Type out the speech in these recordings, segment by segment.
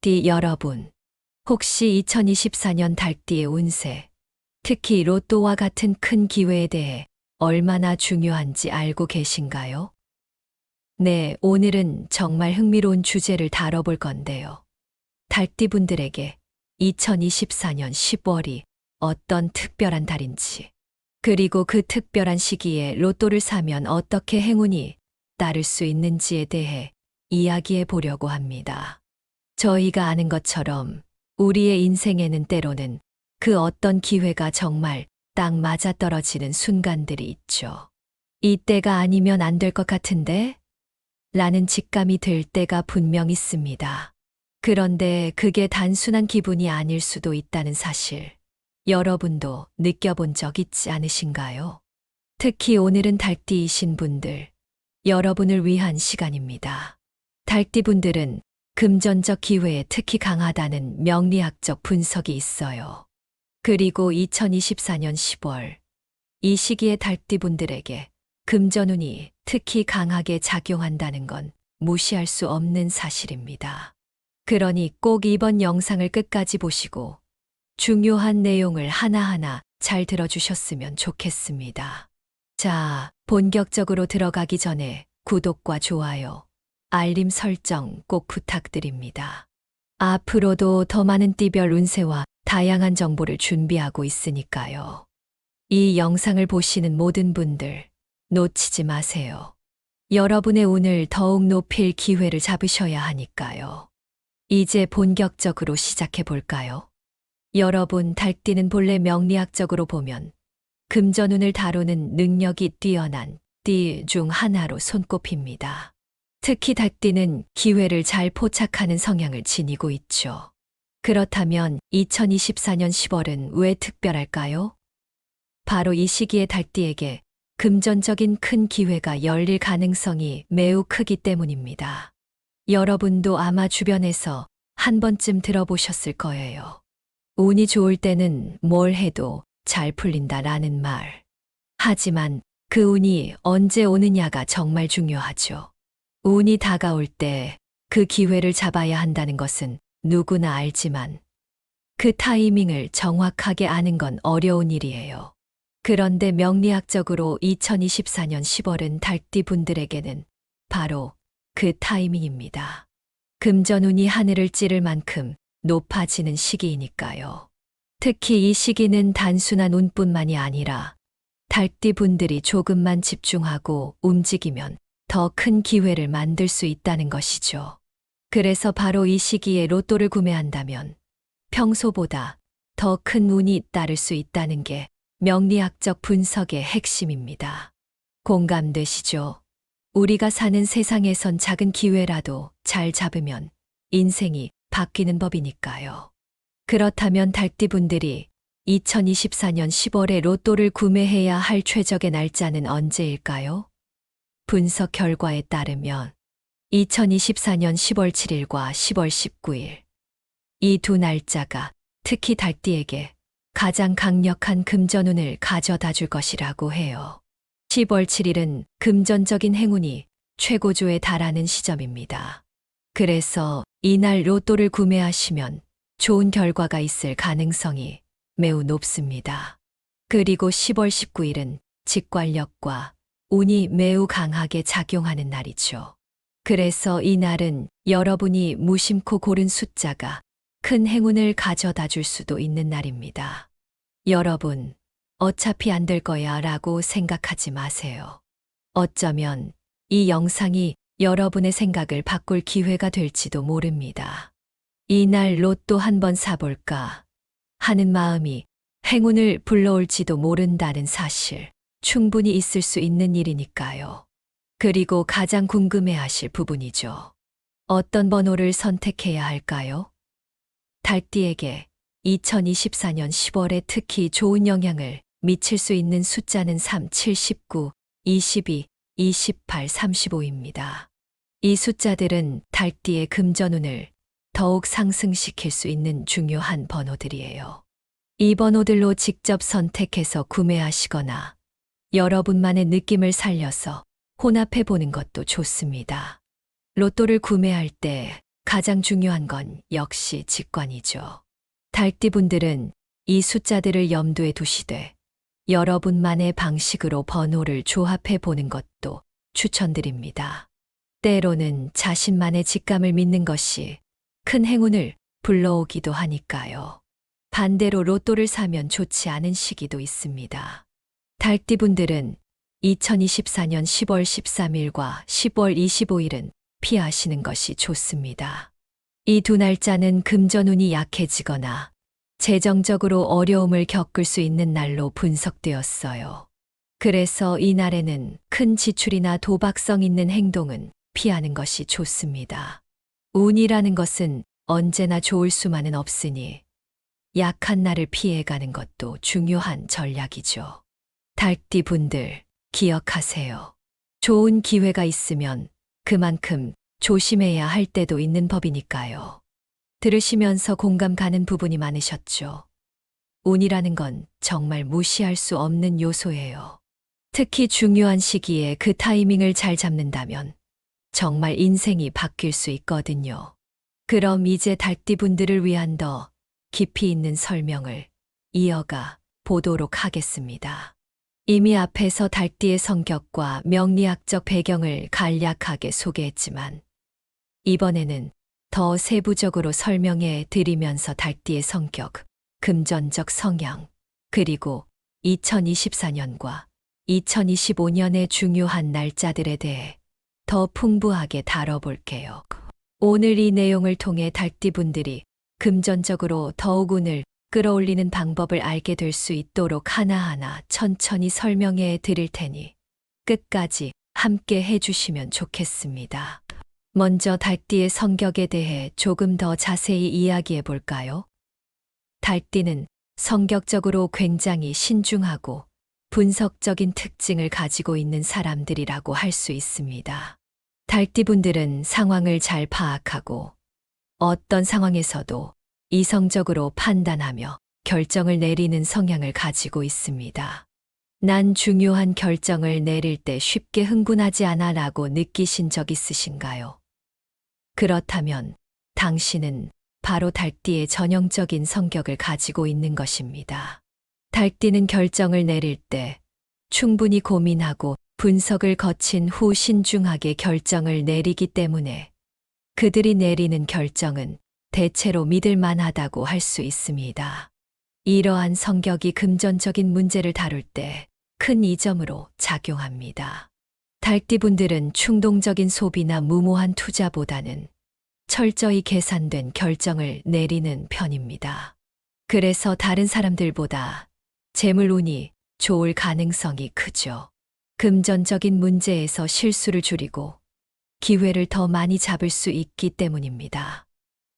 달띠 여러분, 혹시 2024년 달띠의 운세, 특히 로또와 같은 큰 기회에 대해 얼마나 중요한지 알고 계신가요? 네, 오늘은 정말 흥미로운 주제를 다뤄볼 건데요. 달띠분들에게 2024년 10월이 어떤 특별한 달인지, 그리고 그 특별한 시기에 로또를 사면 어떻게 행운이 따를 수 있는지에 대해 이야기해 보려고 합니다. 저희가 아는 것처럼 우리의 인생에는 때로는 그 어떤 기회가 정말 딱 맞아떨어지는 순간들이 있죠. 이때가 아니면 안 될 것 같은데? 라는 직감이 들 때가 분명 있습니다. 그런데 그게 단순한 기분이 아닐 수도 있다는 사실, 여러분도 느껴본 적 있지 않으신가요? 특히 오늘은 달띠이신 분들, 여러분을 위한 시간입니다. 달띠분들은 금전적 기회에 특히 강하다는 명리학적 분석이 있어요. 그리고 2024년 10월, 이 시기의 달띠분들에게 금전운이 특히 강하게 작용한다는 건 무시할 수 없는 사실입니다. 그러니 꼭 이번 영상을 끝까지 보시고 중요한 내용을 하나하나 잘 들어주셨으면 좋겠습니다. 자, 본격적으로 들어가기 전에 구독과 좋아요, 알림 설정 꼭 부탁드립니다. 앞으로도 더 많은 띠별 운세와 다양한 정보를 준비하고 있으니까요. 이 영상을 보시는 모든 분들, 놓치지 마세요. 여러분의 운을 더욱 높일 기회를 잡으셔야 하니까요. 이제 본격적으로 시작해 볼까요? 여러분, 달띠는 본래 명리학적으로 보면 금전운을 다루는 능력이 뛰어난 띠 중 하나로 손꼽힙니다. 특히 달띠는 기회를 잘 포착하는 성향을 지니고 있죠. 그렇다면 2024년 10월은 왜 특별할까요? 바로 이 시기에 달띠에게 금전적인 큰 기회가 열릴 가능성이 매우 크기 때문입니다. 여러분도 아마 주변에서 한 번쯤 들어보셨을 거예요. 운이 좋을 때는 뭘 해도 잘 풀린다라는 말. 하지만 그 운이 언제 오느냐가 정말 중요하죠. 운이 다가올 때 그 기회를 잡아야 한다는 것은 누구나 알지만 그 타이밍을 정확하게 아는 건 어려운 일이에요. 그런데 명리학적으로 2024년 10월은 달띠 분들에게는 바로 그 타이밍입니다. 금전운이 하늘을 찌를 만큼 높아지는 시기이니까요. 특히 이 시기는 단순한 운뿐만이 아니라 달띠 분들이 조금만 집중하고 움직이면 더 큰 기회를 만들 수 있다는 것이죠. 그래서 바로 이 시기에 로또를 구매한다면 평소보다 더 큰 운이 따를 수 있다는 게 명리학적 분석의 핵심입니다. 공감되시죠? 우리가 사는 세상에선 작은 기회라도 잘 잡으면 인생이 바뀌는 법이니까요. 그렇다면 달띠분들이 2024년 10월에 로또를 구매해야 할 최적의 날짜는 언제일까요? 분석 결과에 따르면 2024년 10월 7일과 10월 19일, 이 두 날짜가 특히 달띠에게 가장 강력한 금전운을 가져다 줄 것이라고 해요. 10월 7일은 금전적인 행운이 최고조에 달하는 시점입니다. 그래서 이날 로또를 구매하시면 좋은 결과가 있을 가능성이 매우 높습니다. 그리고 10월 19일은 직관력과 운이 매우 강하게 작용하는 날이죠. 그래서 이 날은 여러분이 무심코 고른 숫자가 큰 행운을 가져다 줄 수도 있는 날입니다. 여러분, 어차피 안 될 거야 라고 생각하지 마세요. 어쩌면 이 영상이 여러분의 생각을 바꿀 기회가 될지도 모릅니다. 이날 로또 한번 사볼까 하는 마음이 행운을 불러올지도 모른다는 사실, 충분히 있을 수 있는 일이니까요. 그리고 가장 궁금해하실 부분이죠. 어떤 번호를 선택해야 할까요? 달띠에게 2024년 10월에 특히 좋은 영향을 미칠 수 있는 숫자는 3, 7, 19, 22, 28, 35입니다. 이 숫자들은 달띠의 금전운을 더욱 상승시킬 수 있는 중요한 번호들이에요. 이 번호들로 직접 선택해서 구매하시거나 여러분만의 느낌을 살려서 혼합해 보는 것도 좋습니다. 로또를 구매할 때 가장 중요한 건 역시 직관이죠. 달띠분들은 이 숫자들을 염두에 두시되 여러분만의 방식으로 번호를 조합해 보는 것도 추천드립니다. 때로는 자신만의 직감을 믿는 것이 큰 행운을 불러오기도 하니까요. 반대로 로또를 사면 좋지 않은 시기도 있습니다. 달띠분들은 2024년 10월 13일과 10월 25일은 피하시는 것이 좋습니다. 이 두 날짜는 금전운이 약해지거나 재정적으로 어려움을 겪을 수 있는 날로 분석되었어요. 그래서 이 날에는 큰 지출이나 도박성 있는 행동은 피하는 것이 좋습니다. 운이라는 것은 언제나 좋을 수만은 없으니 약한 날을 피해가는 것도 중요한 전략이죠. 달띠 분들, 기억하세요. 좋은 기회가 있으면 그만큼 조심해야 할 때도 있는 법이니까요. 들으시면서 공감 가는 부분이 많으셨죠. 운이라는 건 정말 무시할 수 없는 요소예요. 특히 중요한 시기에 그 타이밍을 잘 잡는다면 정말 인생이 바뀔 수 있거든요. 그럼 이제 달띠분들을 위한 더 깊이 있는 설명을 이어가 보도록 하겠습니다. 이미 앞에서 달띠의 성격과 명리학적 배경을 간략하게 소개했지만 이번에는 더 세부적으로 설명해 드리면서 달띠의 성격, 금전적 성향, 그리고 2024년과 2025년의 중요한 날짜들에 대해 더 풍부하게 다뤄볼게요. 오늘 이 내용을 통해 달띠분들이 금전적으로 더욱 운을 끌어올리는 방법을 알게 될 수 있도록 하나하나 천천히 설명해 드릴 테니 끝까지 함께 해주시면 좋겠습니다. 먼저 달띠의 성격에 대해 조금 더 자세히 이야기해 볼까요? 달띠는 성격적으로 굉장히 신중하고 분석적인 특징을 가지고 있는 사람들이라고 할 수 있습니다. 달띠분들은 상황을 잘 파악하고 어떤 상황에서도 이성적으로 판단하며 결정을 내리는 성향을 가지고 있습니다. 난 중요한 결정을 내릴 때 쉽게 흥분하지 않아 라고 느끼신 적 있으신가요? 그렇다면 당신은 바로 달띠의 전형적인 성격을 가지고 있는 것입니다. 달띠는 결정을 내릴 때 충분히 고민하고 분석을 거친 후 신중하게 결정을 내리기 때문에 그들이 내리는 결정은 대체로 믿을 만하다고 할 수 있습니다. 이러한 성격이 금전적인 문제를 다룰 때 큰 이점으로 작용합니다. 달띠분들은 충동적인 소비나 무모한 투자보다는 철저히 계산된 결정을 내리는 편입니다. 그래서 다른 사람들보다 재물운이 좋을 가능성이 크죠. 금전적인 문제에서 실수를 줄이고 기회를 더 많이 잡을 수 있기 때문입니다.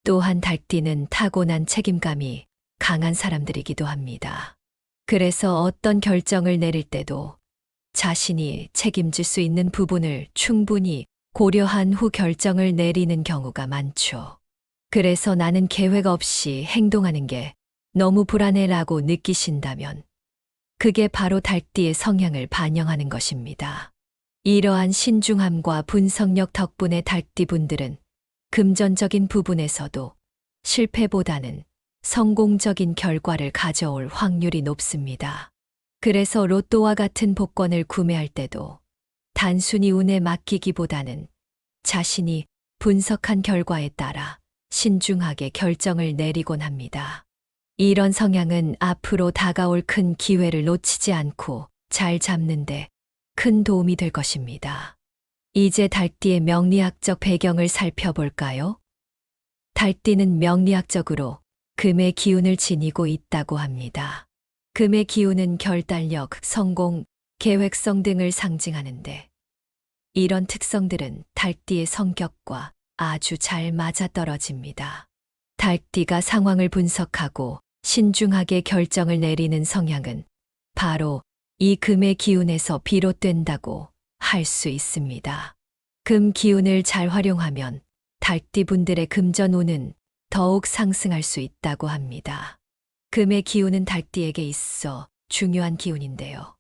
또한 달띠는 타고난 책임감이 강한 사람들이기도 합니다. 그래서 어떤 결정을 내릴 때도 자신이 책임질 수 있는 부분을 충분히 고려한 후 결정을 내리는 경우가 많죠. 그래서 나는 계획 없이 행동하는 게 너무 불안해라고 느끼신다면 그게 바로 달띠의 성향을 반영하는 것입니다. 이러한 신중함과 분석력 덕분에 달띠분들은 금전적인 부분에서도 실패보다는 성공적인 결과를 가져올 확률이 높습니다. 그래서 로또와 같은 복권을 구매할 때도 단순히 운에 맡기기보다는 자신이 분석한 결과에 따라 신중하게 결정을 내리곤 합니다. 이런 성향은 앞으로 다가올 큰 기회를 놓치지 않고 잘 잡는데 큰 도움이 될 것입니다. 이제 달띠의 명리학적 배경을 살펴볼까요? 달띠는 명리학적으로 금의 기운을 지니고 있다고 합니다. 금의 기운은 결단력, 성공, 계획성 등을 상징하는데 이런 특성들은 달띠의 성격과 아주 잘 맞아떨어집니다. 달띠가 상황을 분석하고 신중하게 결정을 내리는 성향은 바로 이 금의 기운에서 비롯된다고 할 수 있습니다. 금 기운을 잘 활용하면 달띠분들의 금전운은 더욱 상승할 수 있다고 합니다. 금의 기운은 달띠에게 있어 중요한 기운인데요.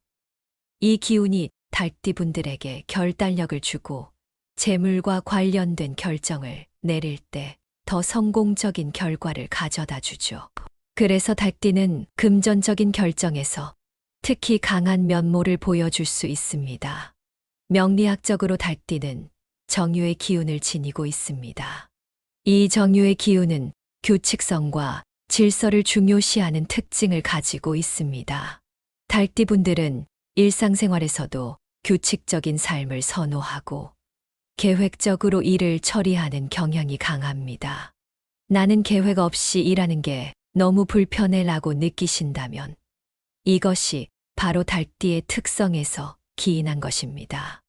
이 기운이 달띠분들에게 결단력을 주고 재물과 관련된 결정을 내릴 때 더 성공적인 결과를 가져다 주죠. 그래서 달띠는 금전적인 결정에서 특히 강한 면모를 보여줄 수 있습니다. 명리학적으로 달띠는 정유의 기운을 지니고 있습니다. 이 정유의 기운은 규칙성과 질서를 중요시하는 특징을 가지고 있습니다. 달띠분들은 일상생활에서도 규칙적인 삶을 선호하고 계획적으로 일을 처리하는 경향이 강합니다. 나는 계획 없이 일하는 게 너무 불편해라고 느끼신다면 이것이 바로 달띠의 특성에서 기인한 것입니다.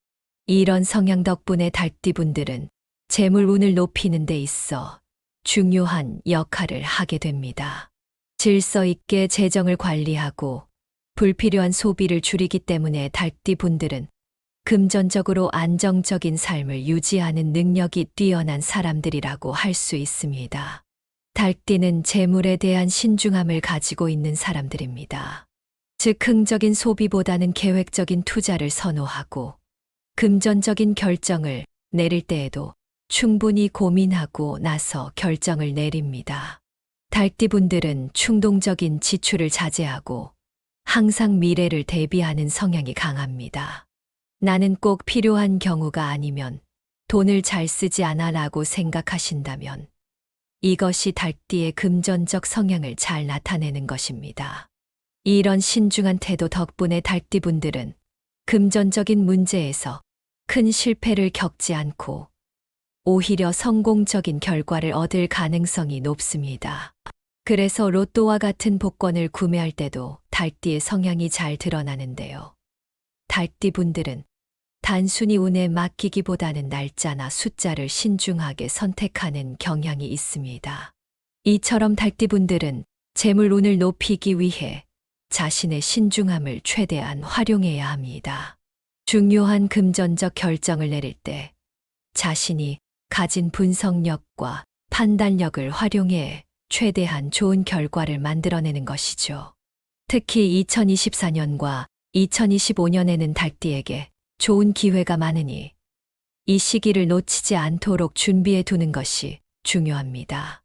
이런 성향 덕분에 달띠분들은 재물운을 높이는 데 있어 중요한 역할을 하게 됩니다. 질서 있게 재정을 관리하고 불필요한 소비를 줄이기 때문에 달띠분들은 금전적으로 안정적인 삶을 유지하는 능력이 뛰어난 사람들이라고 할 수 있습니다. 달띠는 재물에 대한 신중함을 가지고 있는 사람들입니다. 즉흥적인 소비보다는 계획적인 투자를 선호하고 금전적인 결정을 내릴 때에도 충분히 고민하고 나서 결정을 내립니다. 달띠분들은 충동적인 지출을 자제하고 항상 미래를 대비하는 성향이 강합니다. 나는 꼭 필요한 경우가 아니면 돈을 잘 쓰지 않아라고 생각하신다면 이것이 달띠의 금전적 성향을 잘 나타내는 것입니다. 이런 신중한 태도 덕분에 달띠분들은 금전적인 문제에서 큰 실패를 겪지 않고 오히려 성공적인 결과를 얻을 가능성이 높습니다. 그래서 로또와 같은 복권을 구매할 때도 달띠의 성향이 잘 드러나는데요. 달띠분들은 단순히 운에 맡기기보다는 날짜나 숫자를 신중하게 선택하는 경향이 있습니다. 이처럼 달띠분들은 재물운을 높이기 위해 자신의 신중함을 최대한 활용해야 합니다. 중요한 금전적 결정을 내릴 때 자신이 가진 분석력과 판단력을 활용해 최대한 좋은 결과를 만들어내는 것이죠. 특히 2024년과 2025년에는 달띠에게 좋은 기회가 많으니 이 시기를 놓치지 않도록 준비해 두는 것이 중요합니다.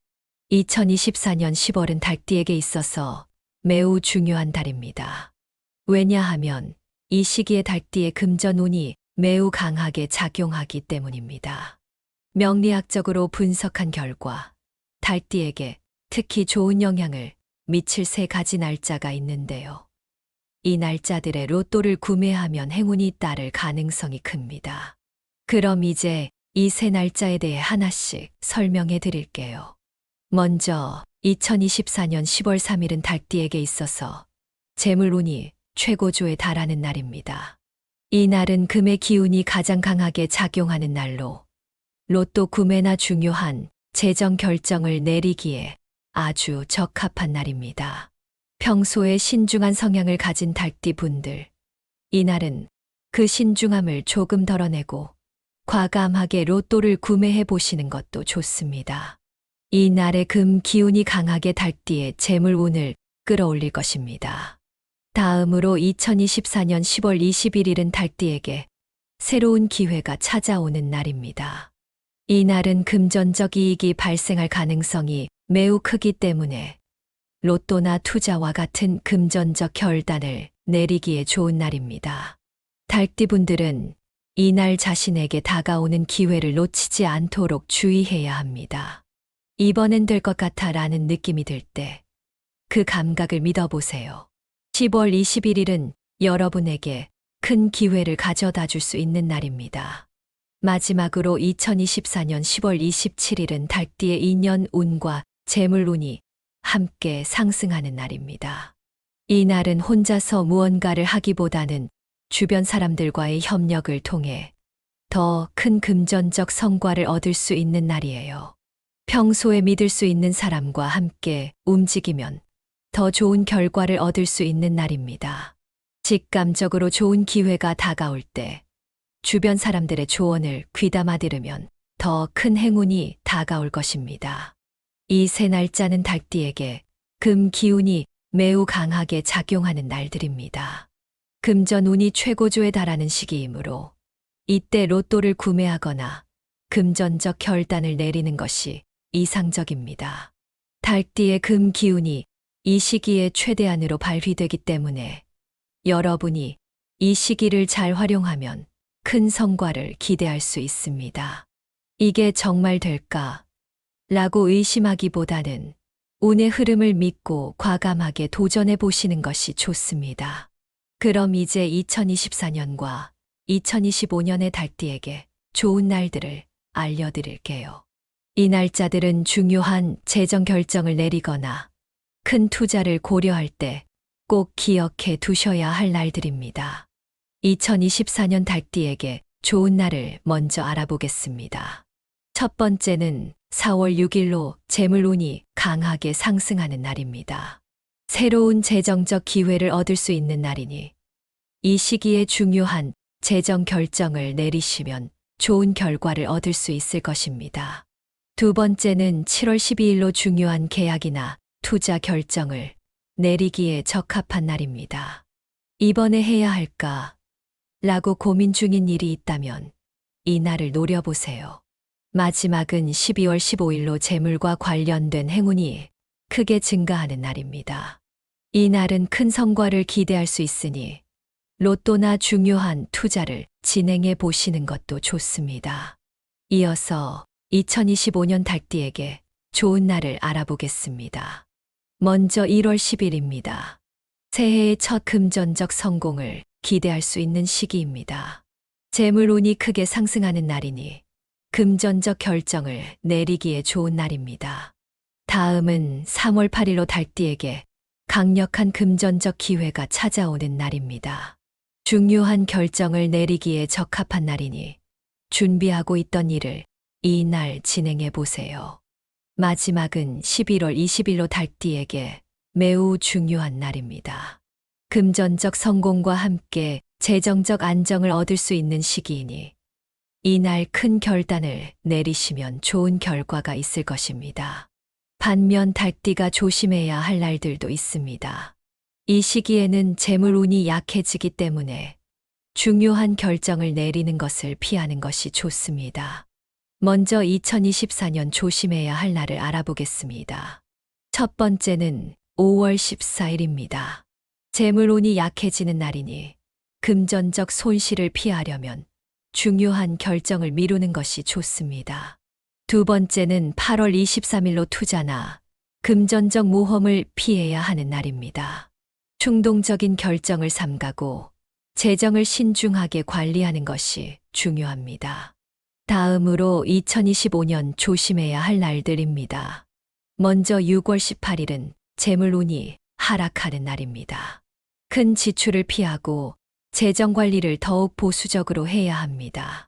2024년 10월은 달띠에게 있어서 매우 중요한 달입니다. 왜냐하면 이 시기에 달띠의 금전운이 매우 강하게 작용하기 때문입니다. 명리학적으로 분석한 결과 달띠에게 특히 좋은 영향을 미칠 3가지 날짜가 있는데요. 이 날짜들의 로또를 구매하면 행운이 따를 가능성이 큽니다. 그럼 이제 이 3날짜에 대해 하나씩 설명해 드릴게요. 먼저 2024년 10월 3일은 달띠에게 있어서 재물운이 최고조에 달하는 날입니다. 이 날은 금의 기운이 가장 강하게 작용하는 날로 로또 구매나 중요한 재정 결정을 내리기에 아주 적합한 날입니다. 평소에 신중한 성향을 가진 달띠분들, 이날은 그 신중함을 조금 덜어내고 과감하게 로또를 구매해 보시는 것도 좋습니다. 이 날의 금 기운이 강하게 달띠의 재물운을 끌어올릴 것입니다. 다음으로 2024년 10월 21일은 달띠에게 새로운 기회가 찾아오는 날입니다. 이 날은 금전적 이익이 발생할 가능성이 매우 크기 때문에 로또나 투자와 같은 금전적 결단을 내리기에 좋은 날입니다. 달띠분들은 이날 자신에게 다가오는 기회를 놓치지 않도록 주의해야 합니다. 이번엔 될 것 같아 라는 느낌이 들 때 그 감각을 믿어보세요. 10월 21일은 여러분에게 큰 기회를 가져다 줄 수 있는 날입니다. 마지막으로 2024년 10월 27일은 달띠의 인연 운과 재물운이 함께 상승하는 날입니다. 이 날은 혼자서 무언가를 하기보다는 주변 사람들과의 협력을 통해 더 큰 금전적 성과를 얻을 수 있는 날이에요. 평소에 믿을 수 있는 사람과 함께 움직이면 더 좋은 결과를 얻을 수 있는 날입니다. 직감적으로 좋은 기회가 다가올 때 주변 사람들의 조언을 귀담아 들으면 더 큰 행운이 다가올 것입니다. 이 3날짜는 달띠에게 금 기운이 매우 강하게 작용하는 날들입니다. 금전운이 최고조에 달하는 시기이므로 이때 로또를 구매하거나 금전적 결단을 내리는 것이 이상적입니다. 달띠의 금 기운이 이 시기에 최대한으로 발휘되기 때문에 여러분이 이 시기를 잘 활용하면 큰 성과를 기대할 수 있습니다. 이게 정말 될까? 라고 의심하기보다는 운의 흐름을 믿고 과감하게 도전해 보시는 것이 좋습니다. 그럼 이제 2024년과 2025년의 달띠에게 좋은 날들을 알려드릴게요. 이 날짜들은 중요한 재정 결정을 내리거나 큰 투자를 고려할 때 꼭 기억해 두셔야 할 날들입니다. 2024년 달띠에게 좋은 날을 먼저 알아보겠습니다. 첫 번째는 4월 6일로 재물운이 강하게 상승하는 날입니다. 새로운 재정적 기회를 얻을 수 있는 날이니 이 시기에 중요한 재정 결정을 내리시면 좋은 결과를 얻을 수 있을 것입니다. 두 번째는 7월 12일로 중요한 계약이나 투자 결정을 내리기에 적합한 날입니다. 이번에 해야 할까? 라고 고민 중인 일이 있다면 이 날을 노려보세요. 마지막은 12월 15일로 재물과 관련된 행운이 크게 증가하는 날입니다. 이 날은 큰 성과를 기대할 수 있으니 로또나 중요한 투자를 진행해 보시는 것도 좋습니다. 이어서 2025년 달띠에게 좋은 날을 알아보겠습니다. 먼저 1월 10일입니다. 새해의 첫 금전적 성공을 기대할 수 있는 시기입니다. 재물운이 크게 상승하는 날이니 금전적 결정을 내리기에 좋은 날입니다. 다음은 3월 8일로 달띠에게 강력한 금전적 기회가 찾아오는 날입니다. 중요한 결정을 내리기에 적합한 날이니 준비하고 있던 일을 이 날 진행해 보세요. 마지막은 11월 20일로 달띠에게 매우 중요한 날입니다. 금전적 성공과 함께 재정적 안정을 얻을 수 있는 시기이니 이날 큰 결단을 내리시면 좋은 결과가 있을 것입니다. 반면 달띠가 조심해야 할 날들도 있습니다. 이 시기에는 재물운이 약해지기 때문에 중요한 결정을 내리는 것을 피하는 것이 좋습니다. 먼저 2024년 조심해야 할 날을 알아보겠습니다. 첫 번째는 5월 14일입니다. 재물운이 약해지는 날이니 금전적 손실을 피하려면 중요한 결정을 미루는 것이 좋습니다. 두 번째는 8월 23일로 투자나 금전적 모험을 피해야 하는 날입니다. 충동적인 결정을 삼가고 재정을 신중하게 관리하는 것이 중요합니다. 다음으로 2025년 조심해야 할 날들입니다. 먼저 6월 18일은 재물운이 하락하는 날입니다. 큰 지출을 피하고 재정 관리를 더욱 보수적으로 해야 합니다.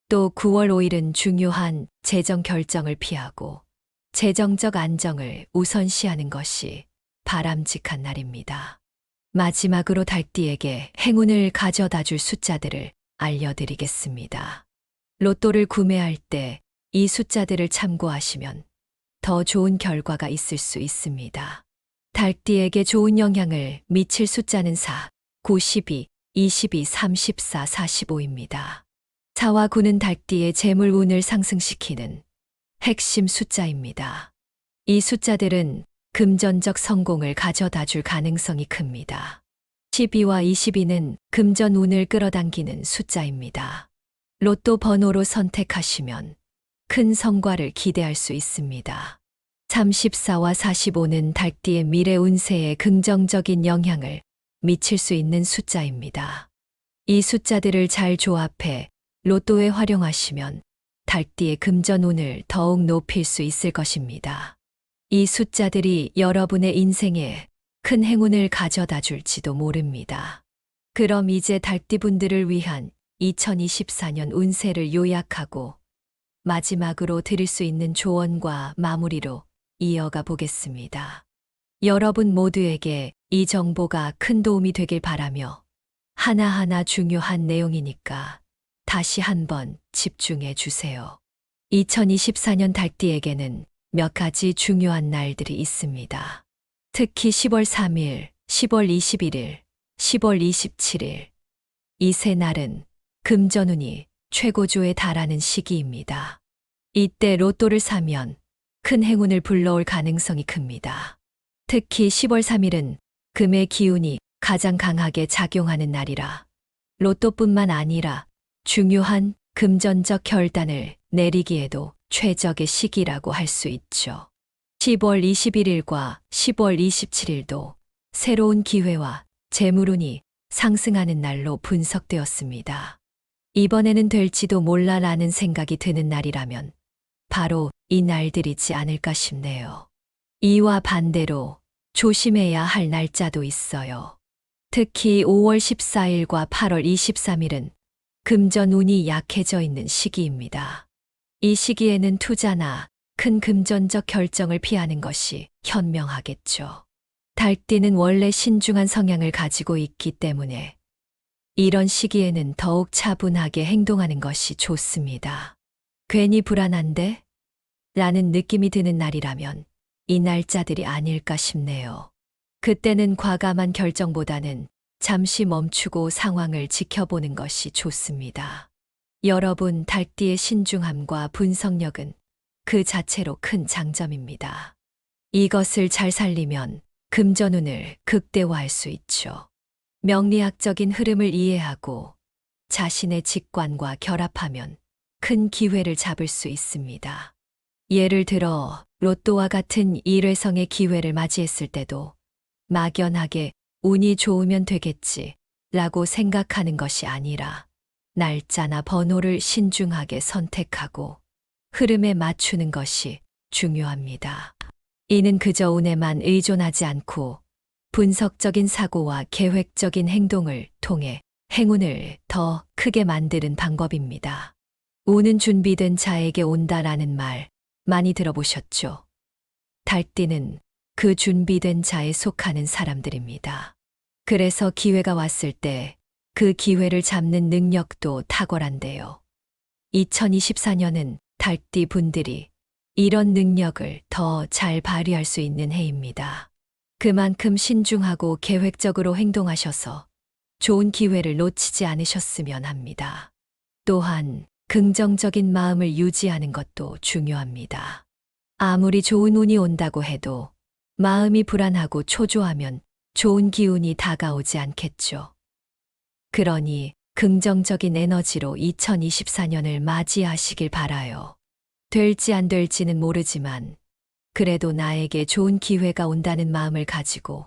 또 9월 5일은 중요한 재정 결정을 피하고 재정적 안정을 우선시하는 것이 바람직한 날입니다. 마지막으로 달띠에게 행운을 가져다 줄 숫자들을 알려드리겠습니다. 로또를 구매할 때 이 숫자들을 참고하시면 더 좋은 결과가 있을 수 있습니다. 달띠에게 좋은 영향을 미칠 숫자는 4, 9, 12, 22, 34, 45입니다. 4와 9는 달띠의 재물운을 상승시키는 핵심 숫자입니다. 이 숫자들은 금전적 성공을 가져다 줄 가능성이 큽니다. 12와 22는 금전운을 끌어당기는 숫자입니다. 로또 번호로 선택하시면 큰 성과를 기대할 수 있습니다. 34와 45는 달띠의 미래 운세에 긍정적인 영향을 미칠 수 있는 숫자입니다. 이 숫자들을 잘 조합해 로또에 활용하시면 달띠의 금전운을 더욱 높일 수 있을 것입니다. 이 숫자들이 여러분의 인생에 큰 행운을 가져다 줄지도 모릅니다. 그럼 이제 달띠분들을 위한 2024년 운세를 요약하고 마지막으로 드릴 수 있는 조언과 마무리로 이어가 보겠습니다. 여러분 모두에게 이 정보가 큰 도움이 되길 바라며 하나하나 중요한 내용이니까 다시 한번 집중해 주세요. 2024년 달띠에게는 몇 가지 중요한 날들이 있습니다. 특히 10월 3일, 10월 21일, 10월 27일 이 세 날은 금전운이 최고조에 달하는 시기입니다. 이때 로또를 사면 큰 행운을 불러올 가능성이 큽니다. 특히 10월 3일은 금의 기운이 가장 강하게 작용하는 날이라 로또뿐만 아니라 중요한 금전적 결단을 내리기에도 최적의 시기라고 할 수 있죠. 10월 21일과 10월 27일도 새로운 기회와 재물운이 상승하는 날로 분석되었습니다. 이번에는 될지도 몰라라는 생각이 드는 날이라면 바로 이 날들이지 않을까 싶네요. 이와 반대로 조심해야 할 날짜도 있어요. 특히 5월 14일과 8월 23일은 금전운이 약해져 있는 시기입니다. 이 시기에는 투자나 큰 금전적 결정을 피하는 것이 현명하겠죠. 달띠는 원래 신중한 성향을 가지고 있기 때문에 이런 시기에는 더욱 차분하게 행동하는 것이 좋습니다. 괜히 불안한데? 라는 느낌이 드는 날이라면 이 날짜들이 아닐까 싶네요. 그때는 과감한 결정보다는 잠시 멈추고 상황을 지켜보는 것이 좋습니다. 여러분, 달띠의 신중함과 분석력은 그 자체로 큰 장점입니다. 이것을 잘 살리면 금전운을 극대화할 수 있죠. 명리학적인 흐름을 이해하고 자신의 직관과 결합하면 큰 기회를 잡을 수 있습니다. 예를 들어 로또와 같은 일회성의 기회를 맞이했을 때도 막연하게 운이 좋으면 되겠지 라고 생각하는 것이 아니라 날짜나 번호를 신중하게 선택하고 흐름에 맞추는 것이 중요합니다. 이는 그저 운에만 의존하지 않고 분석적인 사고와 계획적인 행동을 통해 행운을 더 크게 만드는 방법입니다. 운은 준비된 자에게 온다라는 말 많이 들어보셨죠? 달띠는 그 준비된 자에 속하는 사람들입니다. 그래서 기회가 왔을 때 그 기회를 잡는 능력도 탁월한데요. 2024년은 달띠 분들이 이런 능력을 더 잘 발휘할 수 있는 해입니다. 그만큼 신중하고 계획적으로 행동하셔서 좋은 기회를 놓치지 않으셨으면 합니다. 또한 긍정적인 마음을 유지하는 것도 중요합니다. 아무리 좋은 운이 온다고 해도 마음이 불안하고 초조하면 좋은 기운이 다가오지 않겠죠. 그러니 긍정적인 에너지로 2024년을 맞이하시길 바라요. 될지 안 될지는 모르지만 그래도 나에게 좋은 기회가 온다는 마음을 가지고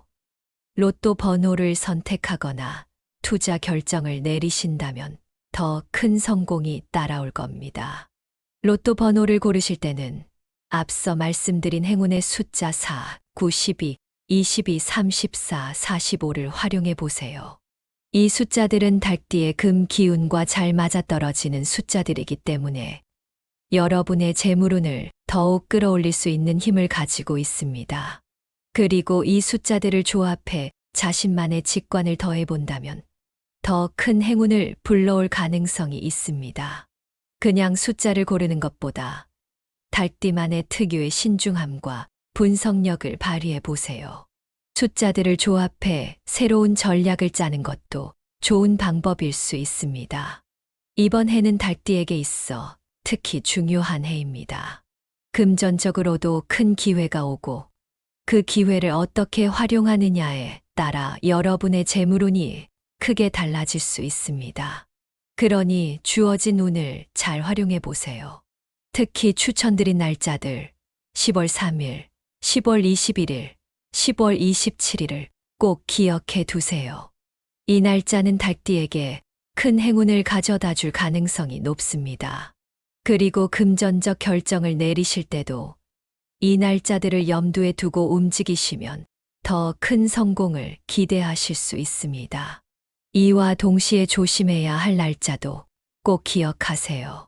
로또 번호를 선택하거나 투자 결정을 내리신다면 더 큰 성공이 따라올 겁니다. 로또 번호를 고르실 때는 앞서 말씀드린 행운의 숫자 4, 9, 12, 22, 34, 45를 활용해 보세요. 이 숫자들은 달띠의 금 기운과 잘 맞아떨어지는 숫자들이기 때문에 여러분의 재물운을 더욱 끌어올릴 수 있는 힘을 가지고 있습니다. 그리고 이 숫자들을 조합해 자신만의 직관을 더해본다면 더 큰 행운을 불러올 가능성이 있습니다. 그냥 숫자를 고르는 것보다 달띠만의 특유의 신중함과 분석력을 발휘해 보세요. 숫자들을 조합해 새로운 전략을 짜는 것도 좋은 방법일 수 있습니다. 이번 해는 달띠에게 있어 특히 중요한 해입니다. 금전적으로도 큰 기회가 오고 그 기회를 어떻게 활용하느냐에 따라 여러분의 재물운이 크게 달라질 수 있습니다. 그러니 주어진 운을 잘 활용해 보세요. 특히 추천드린 날짜들 10월 3일, 10월 21일, 10월 27일을 꼭 기억해 두세요. 이 날짜는 달띠에게 큰 행운을 가져다 줄 가능성이 높습니다. 그리고 금전적 결정을 내리실 때도 이 날짜들을 염두에 두고 움직이시면 더 큰 성공을 기대하실 수 있습니다. 이와 동시에 조심해야 할 날짜도 꼭 기억하세요.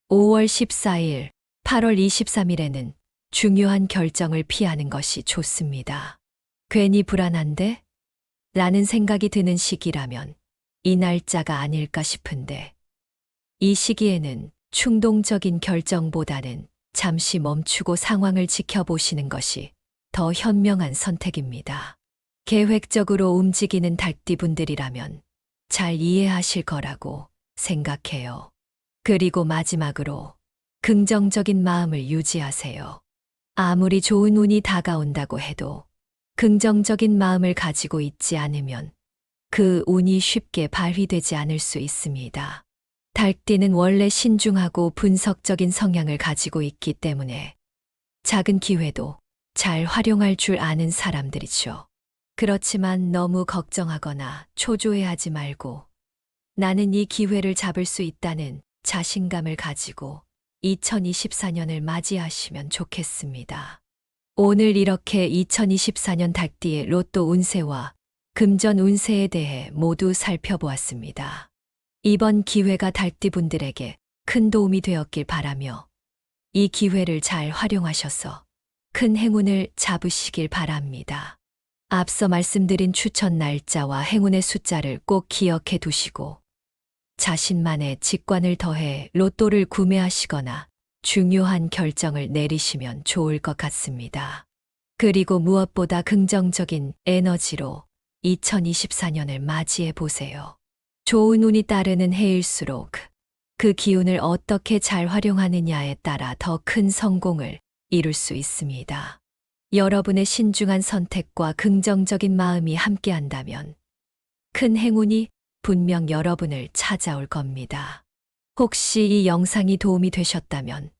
5월 14일, 8월 23일에는 중요한 결정을 피하는 것이 좋습니다. 괜히 불안한데? 라는 생각이 드는 시기라면 이 날짜가 아닐까 싶은데 이 시기에는 충동적인 결정보다는 잠시 멈추고 상황을 지켜보시는 것이 더 현명한 선택입니다. 계획적으로 움직이는 달띠분들이라면 잘 이해하실 거라고 생각해요. 그리고 마지막으로 긍정적인 마음을 유지하세요. 아무리 좋은 운이 다가온다고 해도 긍정적인 마음을 가지고 있지 않으면 그 운이 쉽게 발휘되지 않을 수 있습니다. 달띠는 원래 신중하고 분석적인 성향을 가지고 있기 때문에 작은 기회도 잘 활용할 줄 아는 사람들이죠. 그렇지만 너무 걱정하거나 초조해하지 말고 나는 이 기회를 잡을 수 있다는 자신감을 가지고 2024년을 맞이하시면 좋겠습니다. 오늘 이렇게 2024년 닭띠의 로또 운세와 금전 운세에 대해 모두 살펴보았습니다. 이번 기회가 닭띠분들에게 큰 도움이 되었길 바라며 이 기회를 잘 활용하셔서 큰 행운을 잡으시길 바랍니다. 앞서 말씀드린 추천 날짜와 행운의 숫자를 꼭 기억해 두시고 자신만의 직관을 더해 로또를 구매하시거나 중요한 결정을 내리시면 좋을 것 같습니다. 그리고 무엇보다 긍정적인 에너지로 2024년을 맞이해 보세요. 좋은 운이 따르는 해일수록 그 기운을 어떻게 잘 활용하느냐에 따라 더 큰 성공을 이룰 수 있습니다. 여러분의 신중한 선택과 긍정적인 마음이 함께한다면 큰 행운이 분명 여러분을 찾아올 겁니다. 혹시 이 영상이 도움이 되셨다면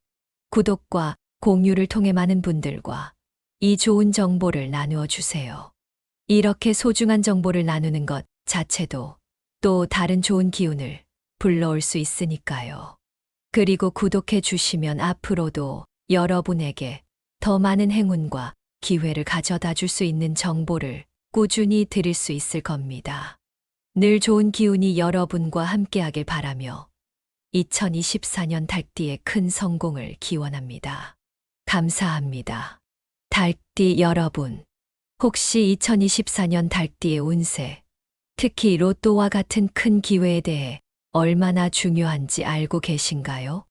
구독과 공유를 통해 많은 분들과 이 좋은 정보를 나누어 주세요. 이렇게 소중한 정보를 나누는 것 자체도 또 다른 좋은 기운을 불러올 수 있으니까요. 그리고 구독해 주시면 앞으로도 여러분에게 더 많은 행운과 기회를 가져다 줄 수 있는 정보를 꾸준히 드릴 수 있을 겁니다. 늘 좋은 기운이 여러분과 함께하길 바라며 2024년 닭띠의 큰 성공을 기원합니다. 감사합니다. 닭띠 여러분, 혹시 2024년 닭띠의 운세, 특히 로또와 같은 큰 기회에 대해 얼마나 중요한지 알고 계신가요?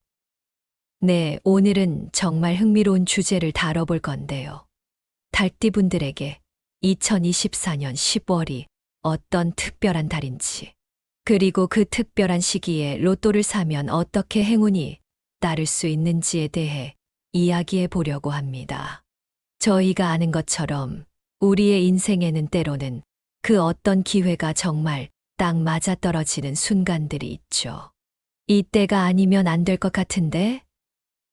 네, 오늘은 정말 흥미로운 주제를 다뤄볼 건데요. 닭띠분들에게 2024년 10월이 어떤 특별한 달인지, 그리고 그 특별한 시기에 로또를 사면 어떻게 행운이 따를 수 있는지에 대해 이야기해 보려고 합니다. 저희가 아는 것처럼 우리의 인생에는 때로는 그 어떤 기회가 정말 딱 맞아떨어지는 순간들이 있죠. 이때가 아니면 안 될 것 같은데?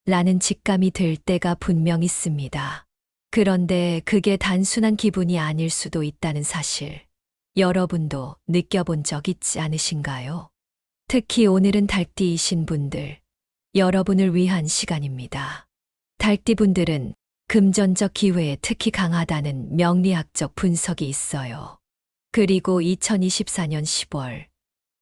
라는 직감이 들 때가 분명 있습니다. 그런데 그게 단순한 기분이 아닐 수도 있다는 사실, 여러분도 느껴본 적 있지 않으신가요? 특히 오늘은 닭띠이신 분들, 여러분을 위한 시간입니다. 닭띠분들은 금전적 기회에 특히 강하다는 명리학적 분석이 있어요. 그리고 2024년 10월,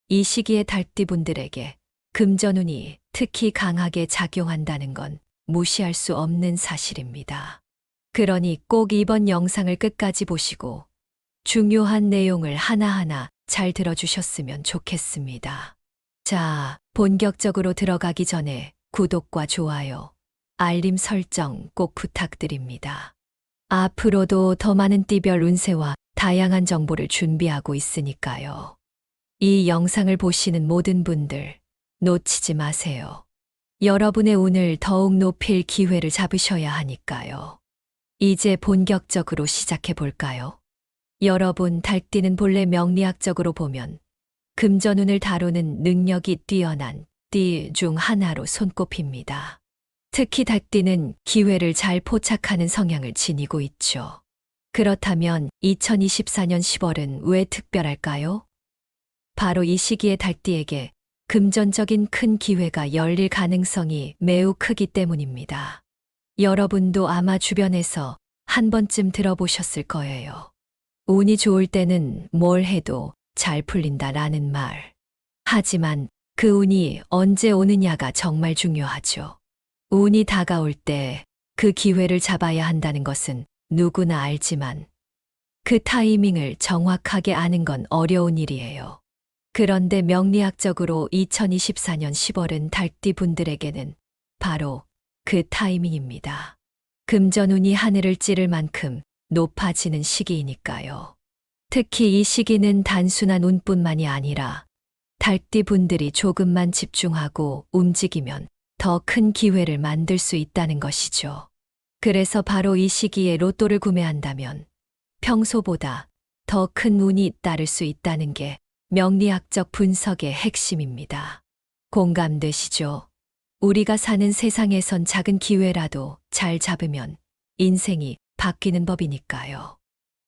이 시기에 닭띠분들에게 금전운이 특히 강하게 작용한다는 건 무시할 수 없는 사실입니다. 그러니 꼭 이번 영상을 끝까지 보시고 중요한 내용을 하나하나 잘 들어주셨으면 좋겠습니다. 자, 본격적으로 들어가기 전에 구독과 좋아요, 알림 설정 꼭 부탁드립니다. 앞으로도 더 많은 띠별 운세와 다양한 정보를 준비하고 있으니까요. 이 영상을 보시는 모든 분들 놓치지 마세요. 여러분의 운을 더욱 높일 기회를 잡으셔야 하니까요. 이제 본격적으로 시작해 볼까요? 여러분, 닭띠는 본래 명리학적으로 보면 금전운을 다루는 능력이 뛰어난 띠 중 하나로 손꼽힙니다. 특히 닭띠는 기회를 잘 포착하는 성향을 지니고 있죠. 그렇다면 2024년 10월은 왜 특별할까요? 바로 이 시기에 닭띠에게 금전적인 큰 기회가 열릴 가능성이 매우 크기 때문입니다. 여러분도 아마 주변에서 한 번쯤 들어보셨을 거예요. 운이 좋을 때는 뭘 해도 잘 풀린다라는 말. 하지만 그 운이 언제 오느냐가 정말 중요하죠. 운이 다가올 때 그 기회를 잡아야 한다는 것은 누구나 알지만 그 타이밍을 정확하게 아는 건 어려운 일이에요. 그런데 명리학적으로 2024년 10월은 닭띠 분들에게는 바로 그 타이밍입니다. 금전운이 하늘을 찌를 만큼 높아지는 시기이니까요. 특히 이 시기는 단순한 운뿐만이 아니라 달띠 분들이 조금만 집중하고 움직이면 더 큰 기회를 만들 수 있다는 것이죠. 그래서 바로 이 시기에 로또를 구매한다면 평소보다 더 큰 운이 따를 수 있다는 게 명리학적 분석의 핵심입니다. 공감되시죠? 우리가 사는 세상에선 작은 기회라도 잘 잡으면 인생이 바뀌는 법이니까요.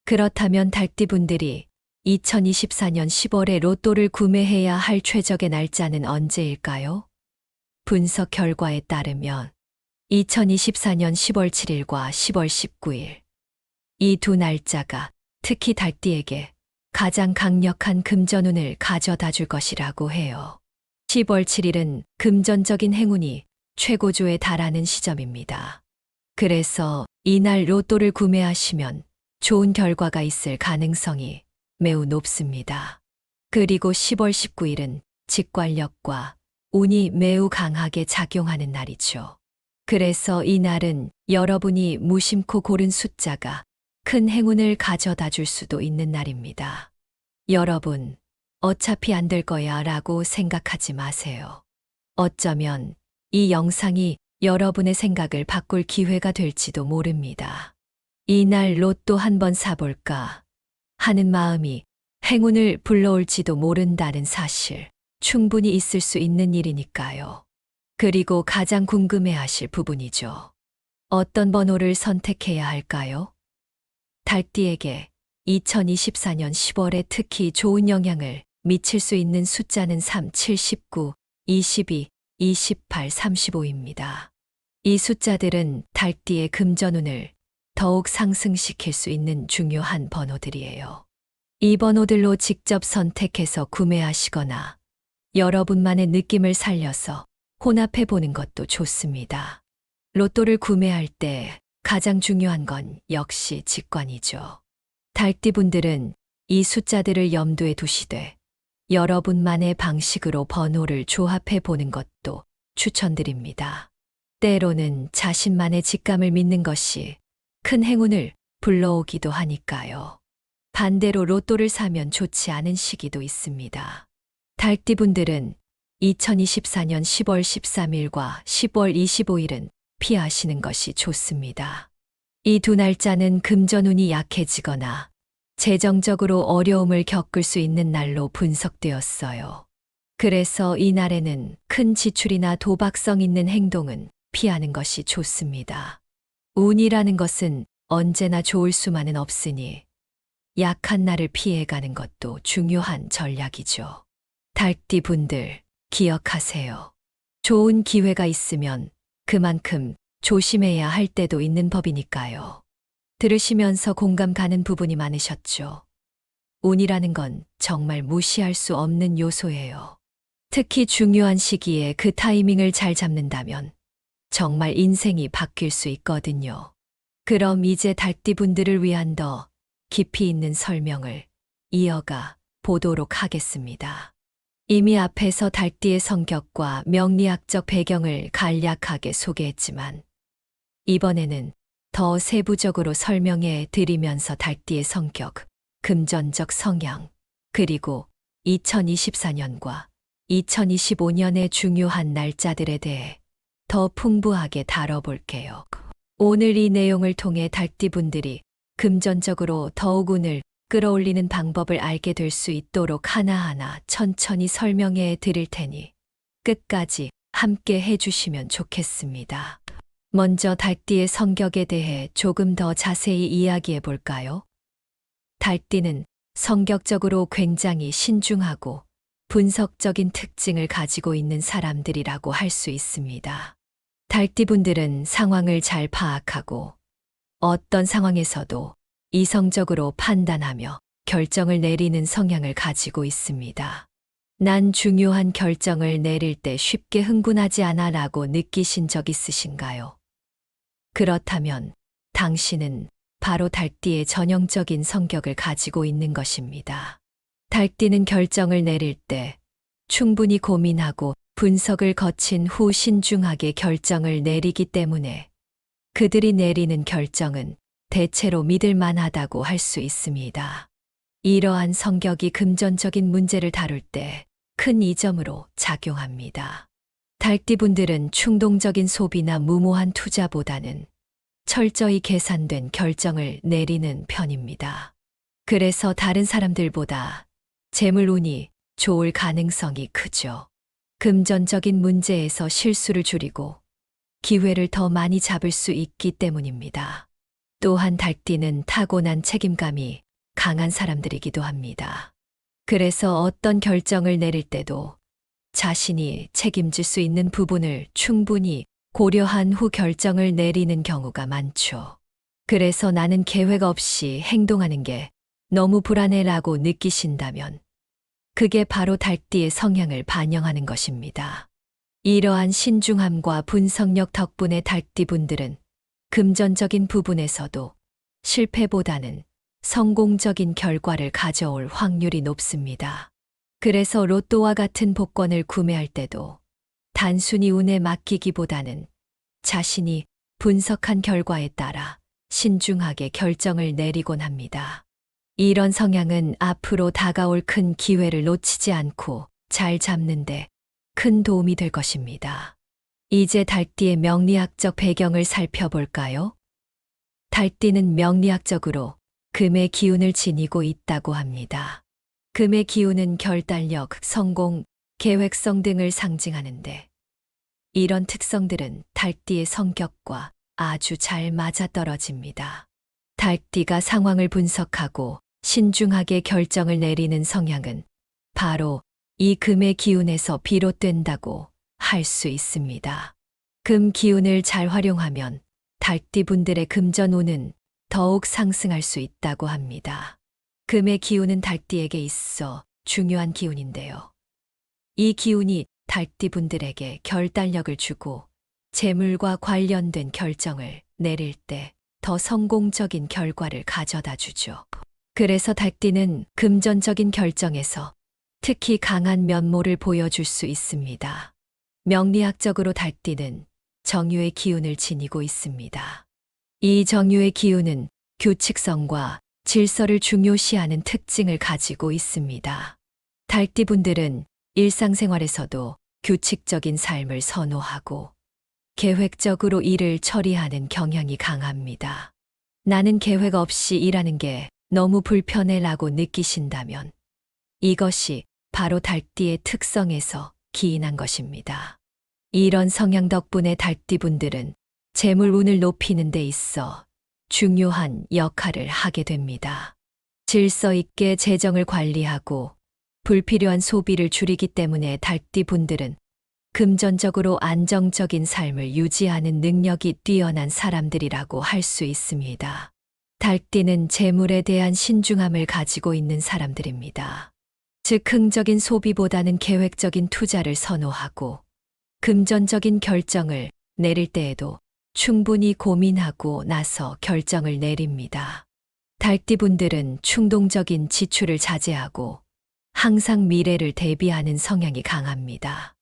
그렇다면 달띠분들이 2024년 10월에 로또를 구매해야 할 최적의 날짜는 언제일까요? 분석 결과에 따르면 2024년 10월 7일과 10월 19일. 이 두 날짜가 특히 달띠에게 가장 강력한 금전운을 가져다 줄 것이라고 해요. 10월 7일은 금전적인 행운이 최고조에 달하는 시점입니다. 그래서 이날 로또를 구매하시면 좋은 결과가 있을 가능성이 매우 높습니다. 그리고 10월 19일은 직관력과 운이 매우 강하게 작용하는 날이죠. 그래서 이날은 여러분이 무심코 고른 숫자가 큰 행운을 가져다 줄 수도 있는 날입니다. 여러분, 어차피 안 될 거야 라고 생각하지 마세요. 어쩌면 이 영상이 여러분의 생각을 바꿀 기회가 될지도 모릅니다. 이날 로또 한번 사볼까 하는 마음이 행운을 불러올지도 모른다는 사실, 충분히 있을 수 있는 일이니까요. 그리고 가장 궁금해하실 부분이죠. 어떤 번호를 선택해야 할까요? 달띠에게 2024년 10월에 특히 좋은 영향을 미칠 수 있는 숫자는 3, 7, 19, 22, 28, 35입니다. 이 숫자들은 달띠의 금전운을 더욱 상승시킬 수 있는 중요한 번호들이에요. 이 번호들로 직접 선택해서 구매하시거나 여러분만의 느낌을 살려서 혼합해 보는 것도 좋습니다. 로또를 구매할 때 가장 중요한 건 역시 직관이죠. 달띠분들은 이 숫자들을 염두에 두시되 여러분만의 방식으로 번호를 조합해 보는 것도 추천드립니다. 때로는 자신만의 직감을 믿는 것이 큰 행운을 불러오기도 하니까요. 반대로 로또를 사면 좋지 않은 시기도 있습니다. 달띠분들은 2024년 10월 13일과 10월 25일은 피하시는 것이 좋습니다. 이 두 날짜는 금전운이 약해지거나 재정적으로 어려움을 겪을 수 있는 날로 분석되었어요. 그래서 이 날에는 큰 지출이나 도박성 있는 행동은 피하는 것이 좋습니다. 운이라는 것은 언제나 좋을 수만은 없으니 약한 날을 피해가는 것도 중요한 전략이죠. 달띠 분들, 기억하세요. 좋은 기회가 있으면 그만큼 조심해야 할 때도 있는 법이니까요. 들으시면서 공감 가는 부분이 많으셨죠? 운이라는 건 정말 무시할 수 없는 요소예요. 특히 중요한 시기에 그 타이밍을 잘 잡는다면 정말 인생이 바뀔 수 있거든요. 그럼 이제 달띠분들을 위한 더 깊이 있는 설명을 이어가 보도록 하겠습니다. 이미 앞에서 달띠의 성격과 명리학적 배경을 간략하게 소개했지만 이번에는 더 세부적으로 설명해 드리면서 달띠의 성격, 금전적 성향, 그리고 2024년과 2025년의 중요한 날짜들에 대해 더 풍부하게 다뤄볼게요. 오늘 이 내용을 통해 달띠분들이 금전적으로 더욱 운을 끌어올리는 방법을 알게 될 수 있도록 하나하나 천천히 설명해 드릴 테니 끝까지 함께 해주시면 좋겠습니다. 먼저 달띠의 성격에 대해 조금 더 자세히 이야기해 볼까요? 달띠는 성격적으로 굉장히 신중하고 분석적인 특징을 가지고 있는 사람들이라고 할 수 있습니다. 달띠분들은 상황을 잘 파악하고 어떤 상황에서도 이성적으로 판단하며 결정을 내리는 성향을 가지고 있습니다. 난 중요한 결정을 내릴 때 쉽게 흥분하지 않아 라고 느끼신 적 있으신가요? 그렇다면 당신은 바로 달띠의 전형적인 성격을 가지고 있는 것입니다. 달띠는 결정을 내릴 때 충분히 고민하고 분석을 거친 후 신중하게 결정을 내리기 때문에 그들이 내리는 결정은 대체로 믿을 만하다고 할 수 있습니다. 이러한 성격이 금전적인 문제를 다룰 때 큰 이점으로 작용합니다. 달띠분들은 충동적인 소비나 무모한 투자보다는 철저히 계산된 결정을 내리는 편입니다. 그래서 다른 사람들보다 재물운이 좋을 가능성이 크죠. 금전적인 문제에서 실수를 줄이고 기회를 더 많이 잡을 수 있기 때문입니다. 또한 달띠는 타고난 책임감이 강한 사람들이기도 합니다. 그래서 어떤 결정을 내릴 때도 자신이 책임질 수 있는 부분을 충분히 고려한 후 결정을 내리는 경우가 많죠. 그래서 나는 계획 없이 행동하는 게 너무 불안해라고 느끼신다면 그게 바로 달띠의 성향을 반영하는 것입니다. 이러한 신중함과 분석력 덕분에 달띠분들은 금전적인 부분에서도 실패보다는 성공적인 결과를 가져올 확률이 높습니다. 그래서 로또와 같은 복권을 구매할 때도 단순히 운에 맡기기보다는 자신이 분석한 결과에 따라 신중하게 결정을 내리곤 합니다. 이런 성향은 앞으로 다가올 큰 기회를 놓치지 않고 잘 잡는데 큰 도움이 될 것입니다. 이제 달띠의 명리학적 배경을 살펴볼까요? 달띠는 명리학적으로 금의 기운을 지니고 있다고 합니다. 금의 기운은 결단력, 성공, 계획성 등을 상징하는데 이런 특성들은 달띠의 성격과 아주 잘 맞아떨어집니다. 달띠가 상황을 분석하고 신중하게 결정을 내리는 성향은 바로 이 금의 기운에서 비롯된다고 할 수 있습니다. 금 기운을 잘 활용하면 달띠분들의 금전운은 더욱 상승할 수 있다고 합니다. 금의 기운은 달띠에게 있어 중요한 기운인데요. 이 기운이 달띠분들에게 결단력을 주고 재물과 관련된 결정을 내릴 때 더 성공적인 결과를 가져다 주죠. 그래서 달띠는 금전적인 결정에서 특히 강한 면모를 보여줄 수 있습니다. 명리학적으로 달띠는 정유의 기운을 지니고 있습니다. 이 정유의 기운은 규칙성과 질서를 중요시하는 특징을 가지고 있습니다. 달띠분들은 일상생활에서도 규칙적인 삶을 선호하고 계획적으로 일을 처리하는 경향이 강합니다. 나는 계획 없이 일하는 게 너무 불편해라고 느끼신다면 이것이 바로 달띠의 특성에서 기인한 것입니다. 이런 성향 덕분에 달띠분들은 재물운을 높이는 데 있어 중요한 역할을 하게 됩니다. 질서 있게 재정을 관리하고 불필요한 소비를 줄이기 때문에 달띠분들은 금전적으로 안정적인 삶을 유지하는 능력이 뛰어난 사람들이라고 할 수 있습니다. 달띠는 재물에 대한 신중함을 가지고 있는 사람들입니다. 즉, 흥적인 소비보다는 계획적인 투자를 선호하고 금전적인 결정을 내릴 때에도 충분히 고민하고 나서 결정을 내립니다. 달띠분들은 충동적인 지출을 자제하고 항상 미래를 대비하는 성향이 강합니다.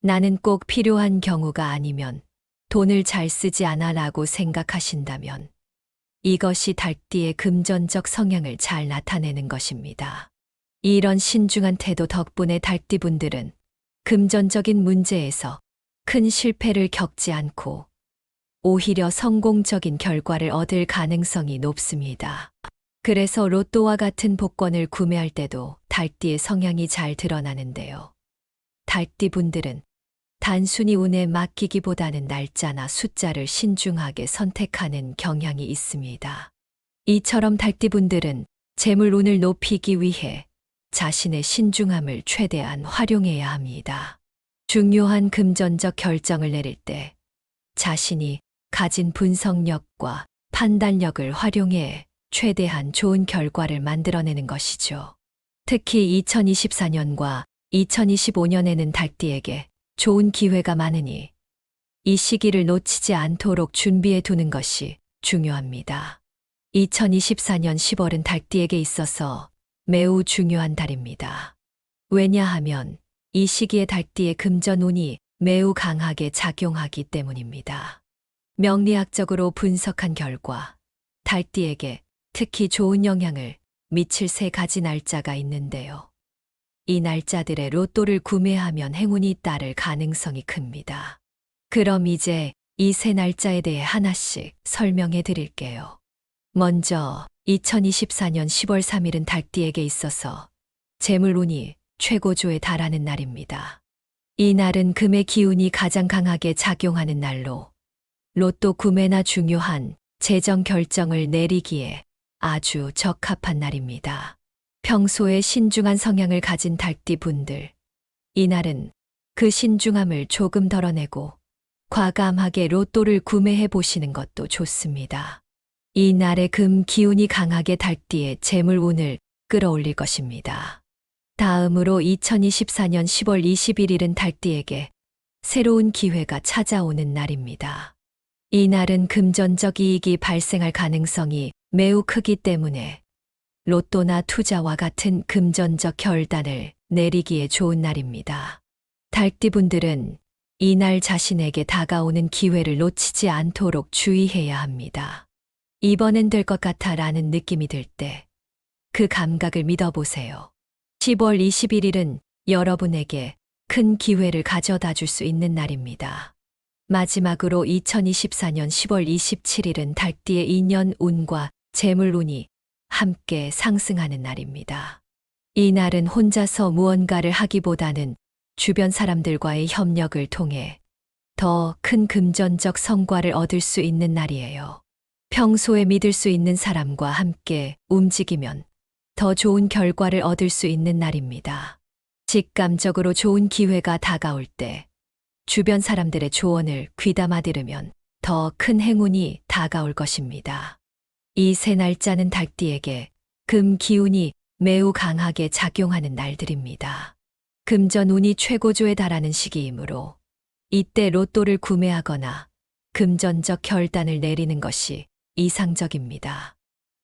나는 꼭 필요한 경우가 아니면 돈을 잘 쓰지 않아라고 생각하신다면 이것이 달띠의 금전적 성향을 잘 나타내는 것입니다. 이런 신중한 태도 덕분에 달띠분들은 금전적인 문제에서 큰 실패를 겪지 않고 오히려 성공적인 결과를 얻을 가능성이 높습니다. 그래서 로또와 같은 복권을 구매할 때도 달띠의 성향이 잘 드러나는데요. 달띠분들은 단순히 운에 맡기기보다는 날짜나 숫자를 신중하게 선택하는 경향이 있습니다. 이처럼 달띠분들은 재물운을 높이기 위해 자신의 신중함을 최대한 활용해야 합니다. 중요한 금전적 결정을 내릴 때 자신이 가진 분석력과 판단력을 활용해 최대한 좋은 결과를 만들어내는 것이죠. 특히 2024년과 2025년에는 달띠에게 좋은 기회가 많으니 이 시기를 놓치지 않도록 준비해 두는 것이 중요합니다. 2024년 10월은 달띠에게 있어서 매우 중요한 달입니다. 왜냐하면 이 시기에 달띠의 금전운이 매우 강하게 작용하기 때문입니다. 명리학적으로 분석한 결과 달띠에게 특히 좋은 영향을 미칠 세 가지 날짜가 있는데요. 이 날짜들의 로또를 구매하면 행운이 따를 가능성이 큽니다. 그럼 이제 이 세 날짜에 대해 하나씩 설명해 드릴게요. 먼저 2024년 10월 3일은 닭띠에게 있어서 재물운이 최고조에 달하는 날입니다. 이 날은 금의 기운이 가장 강하게 작용하는 날로 로또 구매나 중요한 재정 결정을 내리기에 아주 적합한 날입니다. 평소에 신중한 성향을 가진 닭띠 분들, 이날은 그 신중함을 조금 덜어내고 과감하게 로또를 구매해 보시는 것도 좋습니다. 이 날의 금 기운이 강하게 닭띠의 재물운을 끌어올릴 것입니다. 다음으로 2024년 10월 21일은 닭띠에게 새로운 기회가 찾아오는 날입니다. 이 날은 금전적 이익이 발생할 가능성이 매우 크기 때문에 로또나 투자와 같은 금전적 결단을 내리기에 좋은 날입니다. 닭띠분들은 이날 자신에게 다가오는 기회를 놓치지 않도록 주의해야 합니다. 이번엔 될 것 같아 라는 느낌이 들 때 그 감각을 믿어보세요. 10월 21일은 여러분에게 큰 기회를 가져다 줄 수 있는 날입니다. 마지막으로 2024년 10월 27일은 닭띠의 인연 운과 재물운이 함께 상승하는 날입니다. 이 날은 혼자서 무언가를 하기보다는 주변 사람들과의 협력을 통해 더 큰 금전적 성과를 얻을 수 있는 날이에요. 평소에 믿을 수 있는 사람과 함께 움직이면 더 좋은 결과를 얻을 수 있는 날입니다. 직감적으로 좋은 기회가 다가올 때 주변 사람들의 조언을 귀담아 들으면 더 큰 행운이 다가올 것입니다. 이 세 날짜는 닭띠에게 금 기운이 매우 강하게 작용하는 날들입니다. 금전운이 최고조에 달하는 시기이므로 이때 로또를 구매하거나 금전적 결단을 내리는 것이 이상적입니다.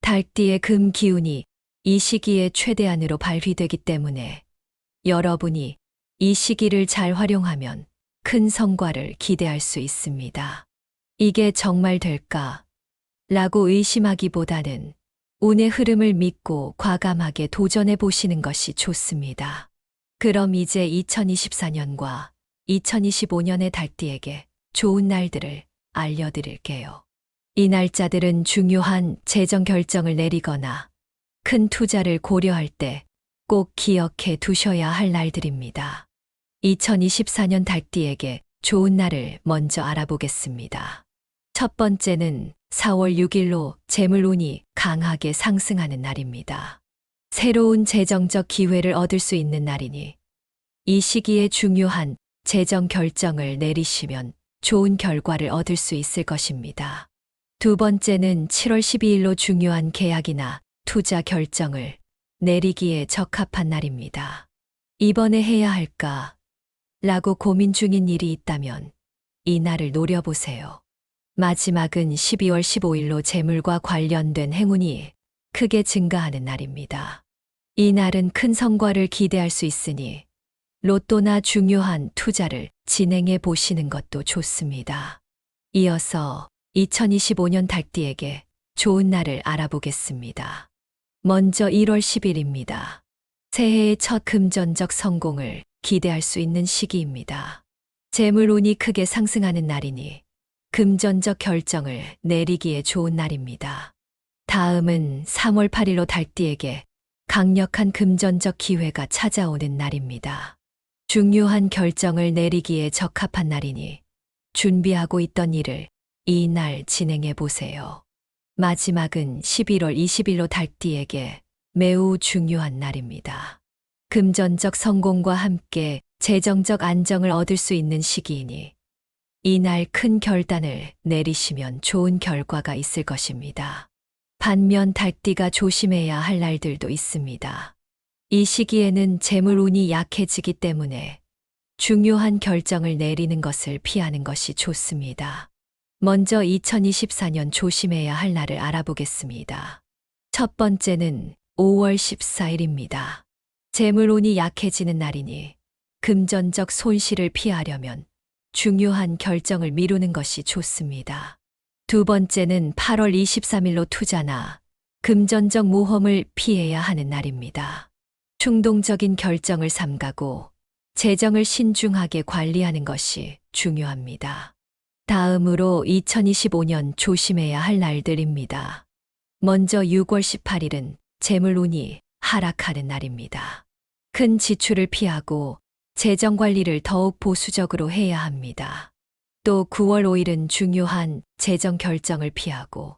닭띠의 금 기운이 이 시기에 최대한으로 발휘되기 때문에 여러분이 이 시기를 잘 활용하면 큰 성과를 기대할 수 있습니다. 이게 정말 될까? 라고 의심하기보다는 운의 흐름을 믿고 과감하게 도전해 보시는 것이 좋습니다. 그럼 이제 2024년과 2025년의 닭띠에게 좋은 날들을 알려드릴게요. 이 날짜들은 중요한 재정 결정을 내리거나 큰 투자를 고려할 때 꼭 기억해 두셔야 할 날들입니다. 2024년 닭띠에게 좋은 날을 먼저 알아보겠습니다. 첫 번째는 4월 6일로 재물운이 강하게 상승하는 날입니다. 새로운 재정적 기회를 얻을 수 있는 날이니 이 시기에 중요한 재정 결정을 내리시면 좋은 결과를 얻을 수 있을 것입니다. 두 번째는 7월 12일로 중요한 계약이나 투자 결정을 내리기에 적합한 날입니다. 이번에 해야 할까? 라고 고민 중인 일이 있다면 이 날을 노려보세요. 마지막은 12월 15일로 재물과 관련된 행운이 크게 증가하는 날입니다. 이 날은 큰 성과를 기대할 수 있으니 로또나 중요한 투자를 진행해 보시는 것도 좋습니다. 이어서 2025년 닭띠에게 좋은 날을 알아보겠습니다. 먼저 1월 10일입니다. 새해의 첫 금전적 성공을 기대할 수 있는 시기입니다. 재물운이 크게 상승하는 날이니 금전적 결정을 내리기에 좋은 날입니다. 다음은 3월 8일로 닭띠에게 강력한 금전적 기회가 찾아오는 날입니다. 중요한 결정을 내리기에 적합한 날이니 준비하고 있던 일을 이 날 진행해 보세요. 마지막은 11월 20일로 닭띠에게 매우 중요한 날입니다. 금전적 성공과 함께 재정적 안정을 얻을 수 있는 시기이니 이날 큰 결단을 내리시면 좋은 결과가 있을 것입니다. 반면 닭띠가 조심해야 할 날들도 있습니다. 이 시기에는 재물운이 약해지기 때문에 중요한 결정을 내리는 것을 피하는 것이 좋습니다. 먼저 2024년 조심해야 할 날을 알아보겠습니다. 첫 번째는 5월 14일입니다. 재물운이 약해지는 날이니 금전적 손실을 피하려면 중요한 결정을 미루는 것이 좋습니다. 두 번째는 8월 23일로 투자나 금전적 모험을 피해야 하는 날입니다. 충동적인 결정을 삼가고 재정을 신중하게 관리하는 것이 중요합니다. 다음으로 2025년 조심해야 할 날들입니다. 먼저 6월 18일은 재물운이 하락하는 날입니다. 큰 지출을 피하고 재정 관리를 더욱 보수적으로 해야 합니다. 또 9월 5일은 중요한 재정 결정을 피하고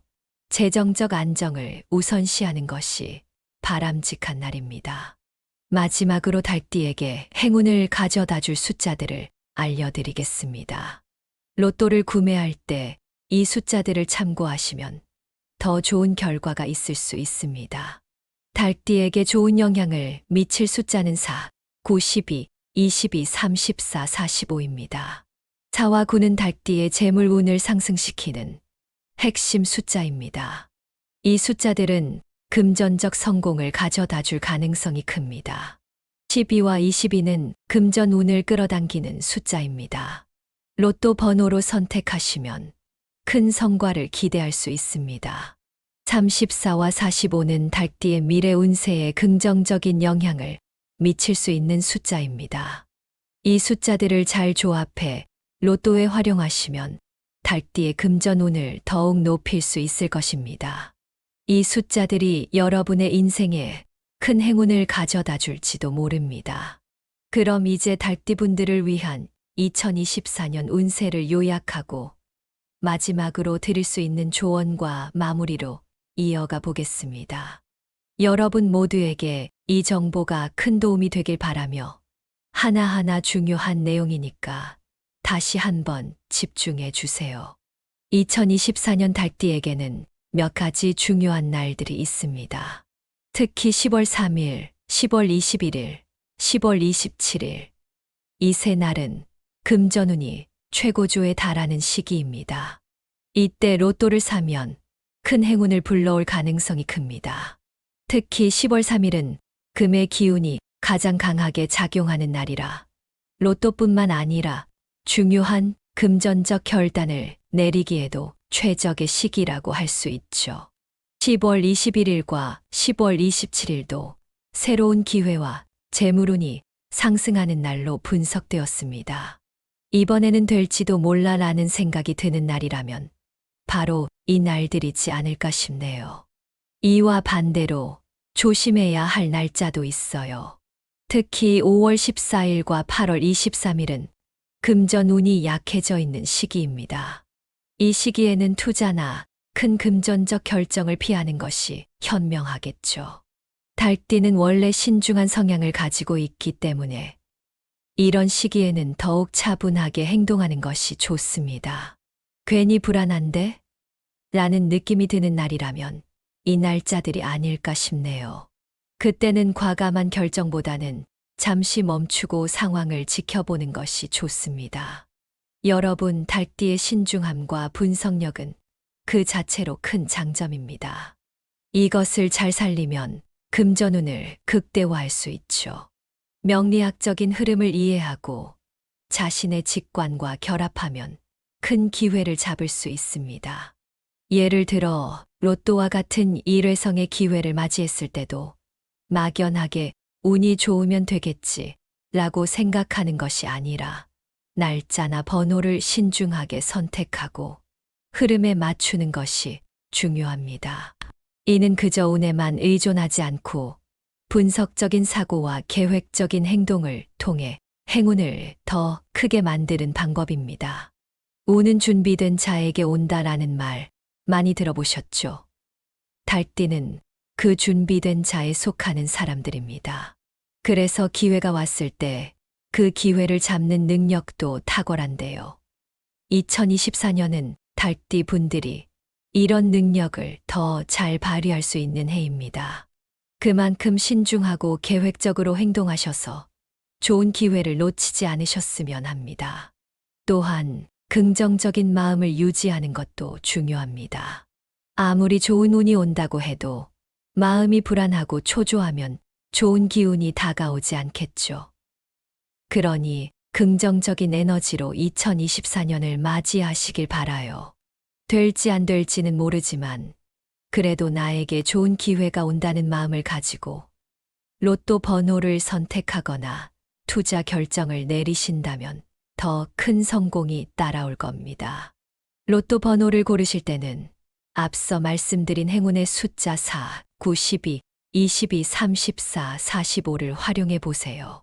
재정적 안정을 우선시하는 것이 바람직한 날입니다. 마지막으로 달띠에게 행운을 가져다 줄 숫자들을 알려드리겠습니다. 로또를 구매할 때 이 숫자들을 참고하시면 더 좋은 결과가 있을 수 있습니다. 달띠에게 좋은 영향을 미칠 숫자는 4, 9, 12, 22, 34, 45입니다. 4와 9는 달띠의 재물운을 상승시키는 핵심 숫자입니다. 이 숫자들은 금전적 성공을 가져다 줄 가능성이 큽니다. 12와 22는 금전운을 끌어당기는 숫자입니다. 로또 번호로 선택하시면 큰 성과를 기대할 수 있습니다. 34와 45는 달띠의 미래 운세에 긍정적인 영향을 미칠 수 있는 숫자입니다. 이 숫자들을 잘 조합해 로또에 활용하시면 달띠의 금전운을 더욱 높일 수 있을 것입니다. 이 숫자들이 여러분의 인생에 큰 행운을 가져다 줄지도 모릅니다. 그럼 이제 달띠분들을 위한 2024년 운세를 요약하고 마지막으로 드릴 수 있는 조언과 마무리로 이어가 보겠습니다. 여러분 모두에게 이 정보가 큰 도움이 되길 바라며 하나하나 중요한 내용이니까 다시 한번 집중해 주세요. 2024년 달띠에게는 몇 가지 중요한 날들이 있습니다. 특히 10월 3일, 10월 21일, 10월 27일. 이 세 날은 금전운이 최고조에 달하는 시기입니다. 이때 로또를 사면 큰 행운을 불러올 가능성이 큽니다. 특히 10월 3일은 금의 기운이 가장 강하게 작용하는 날이라 로또뿐만 아니라 중요한 금전적 결단을 내리기에도 최적의 시기라고 할 수 있죠. 10월 21일과 10월 27일도 새로운 기회와 재물운이 상승하는 날로 분석되었습니다. 이번에는 될지도 몰라라는 생각이 드는 날이라면 바로 이 날들이지 않을까 싶네요. 이와 반대로 조심해야 할 날짜도 있어요. 특히 5월 14일과 8월 23일은 금전운이 약해져 있는 시기입니다. 이 시기에는 투자나 큰 금전적 결정을 피하는 것이 현명하겠죠. 달띠는 원래 신중한 성향을 가지고 있기 때문에 이런 시기에는 더욱 차분하게 행동하는 것이 좋습니다. 괜히 불안한데? 라는 느낌이 드는 날이라면 이 날짜들이 아닐까 싶네요. 그때는 과감한 결정보다는 잠시 멈추고 상황을 지켜보는 것이 좋습니다. 여러분, 달띠의 신중함과 분석력은 그 자체로 큰 장점입니다. 이것을 잘 살리면 금전운을 극대화할 수 있죠. 명리학적인 흐름을 이해하고 자신의 직관과 결합하면 큰 기회를 잡을 수 있습니다. 예를 들어 로또와 같은 일회성의 기회를 맞이했을 때도 막연하게 운이 좋으면 되겠지 라고 생각하는 것이 아니라 날짜나 번호를 신중하게 선택하고 흐름에 맞추는 것이 중요합니다. 이는 그저 운에만 의존하지 않고 분석적인 사고와 계획적인 행동을 통해 행운을 더 크게 만드는 방법입니다. 운은 준비된 자에게 온다라는 말 많이 들어보셨죠? 달띠는 그 준비된 자에 속하는 사람들입니다. 그래서 기회가 왔을 때 그 기회를 잡는 능력도 탁월한데요. 2024년은 달띠 분들이 이런 능력을 더 잘 발휘할 수 있는 해입니다. 그만큼 신중하고 계획적으로 행동하셔서 좋은 기회를 놓치지 않으셨으면 합니다. 또한 긍정적인 마음을 유지하는 것도 중요합니다. 아무리 좋은 운이 온다고 해도 마음이 불안하고 초조하면 좋은 기운이 다가오지 않겠죠. 그러니 긍정적인 에너지로 2024년을 맞이하시길 바라요. 될지 안 될지는 모르지만 그래도 나에게 좋은 기회가 온다는 마음을 가지고 로또 번호를 선택하거나 투자 결정을 내리신다면 더 큰 성공이 따라올 겁니다. 로또 번호를 고르실 때는 앞서 말씀드린 행운의 숫자 4, 9, 12, 22, 34, 45를 활용해 보세요.